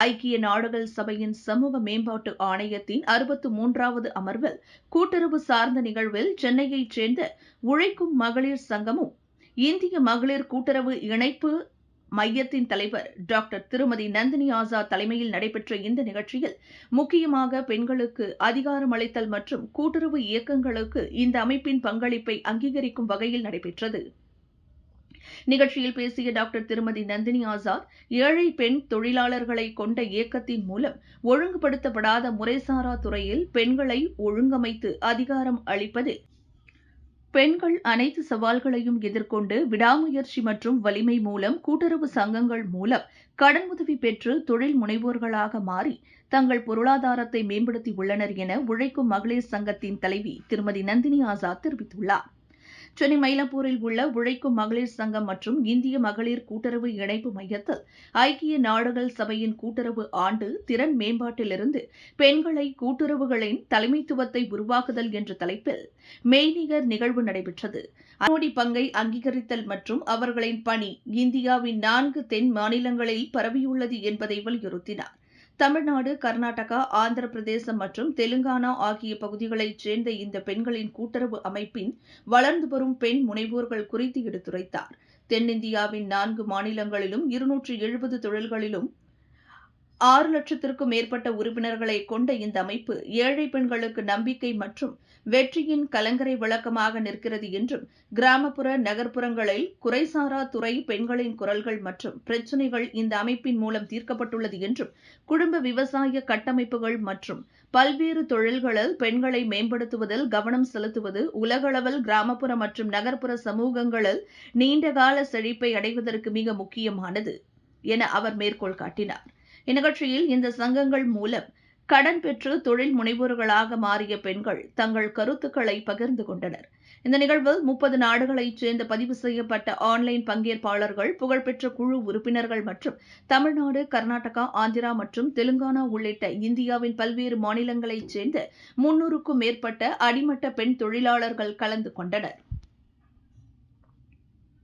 ஐக்கிய நாடுகள் சபையின் சமூக மேம்பாட்டு ஆணையத்தின் 63வது அமர்வில் கூட்டுறவு சார்ந்த நிகழ்வில் சென்னையைச் சேர்ந்த உழைக்கும் மகளிர் சங்கமும் இந்திய மகளிர் கூட்டுறவு இணைப்பு மையத்தின் தலைவர் டாக்டர் திருமதி நந்தினி ஆசாத் தலைமையில் நடைபெற்ற இந்த நிகழ்ச்சியில் முக்கியமாக பெண்களுக்கு அதிகாரமளித்தல் மற்றும் கூட்டுறவு இயக்கங்களுக்கு இந்த அமைப்பின் பங்களிப்பை அங்கீகரிக்கும் வகையில் நடைபெற்றது. நிகழ்ச்சியில் பேசிய டாக்டர் திருமதி நந்தினி ஆசாத், ஏழை பெண் தொழிலாளர்களை கொண்ட இயக்கத்தின் மூலம் ஒழுங்குபடுத்தப்படாத முறைசாரா துறையில் பெண்களை ஒழுங்கமைத்து அதிகாரம் அளிப்பதில் பெண்கள் அனைத்து சவால்களையும் எதிர்கொண்டு விடாமுயற்சி மற்றும் வலிமை மூலம் கூட்டுறவு சங்கங்கள் மூலம் கடனுதவி பெற்று தொழில் முனைவோர்களாக மாறி தங்கள் பொருளாதாரத்தை மேம்படுத்தியுள்ளனர் என உழைக்கும் மகளிர் சங்கத்தின் தலைவி திருமதி நந்தினி ஆசாத் தெரிவித்துள்ளார். சென்னை மயிலாப்பூரில் உள்ள உழைக்கும் மகளிர் சங்கம் மற்றும் இந்திய மகளிர் கூட்டுறவு இணைப்பு மையத்தில் ஐக்கிய நாடுகள் சபையின் கூட்டுறவு ஆண்டு திறன் மேம்பாட்டிலிருந்து பெண்களை கூட்டுறவுகளின் தலைமைத்துவத்தை உருவாக்குதல் என்ற தலைப்பில் மெய்நிகர் நிகழ்வு நடைபெற்றது. அதனோடி பங்கை அங்கீகரித்தல் மற்றும் அவர்களின் பணி இந்தியாவின் 4 தென் மாநிலங்களில் பரவியுள்ளது என்பதை வலியுறுத்தினார். தமிழ்நாடு, கர்நாடகா, ஆந்திர பிரதேசம் மற்றும் தெலுங்கானா ஆகிய பகுதிகளைச் சேர்ந்த இந்த பெண்களின் கூட்டுறவு அமைப்பின் வளர்ந்து வரும் பெண் முனைவோர்கள் குறித்து எடுத்துரைத்தார். தென்னிந்தியாவின் 4 மாநிலங்களிலும் 270 தொழில்களிலும் 6 லட்சத்திற்கும் மேற்பட்ட உறுப்பினர்களை கொண்ட இந்த அமைப்பு ஏழை பெண்களுக்கு நம்பிக்கை மற்றும் வெற்றியின் கலங்கரை விளக்கமாக நிற்கிறது என்றும், கிராமப்புற நகர்ப்புறங்களில் குறைசாரா துறை பெண்களின் குரல்கள் மற்றும் பிரச்சினைகள் இந்த அமைப்பின் மூலம் தீர்க்கப்பட்டுள்ளது என்றும், குடும்ப விவசாய கட்டமைப்புகள் மற்றும் பல்வேறு தொழில்களில் பெண்களை மேம்படுத்துவதில் கவனம் செலுத்துவது உலகளவில் கிராமப்புற மற்றும் நகர்ப்புற சமூகங்களில் நீண்டகால செழிப்பை அடைவதற்கு மிக முக்கியமானது என அவர் மேற்கோள் காட்டினார். இந்நிகழ்ச்சியில் இந்த சங்கங்கள் மூலம் கடன் பெற்று தொழில் முனைவோர்களாக மாறிய பெண்கள் தங்கள் கருத்துக்களை பகிர்ந்து கொண்டனர். இந்த நிகழ்வில் 30 நாடுகளைச் சேர்ந்த பதிவு செய்யப்பட்ட ஆன்லைன் பங்கேற்பாளர்கள், புகழ்பெற்ற குழு உறுப்பினர்கள் மற்றும் தமிழ்நாடு, கர்நாடகா, ஆந்திரா மற்றும் தெலுங்கானா உள்ளிட்ட இந்தியாவின் பல்வேறு மாநிலங்களைச் சேர்ந்த 300க்கும் மேற்பட்ட அடிமட்ட பெண் தொழிலாளர்கள் கலந்து கொண்டனர்.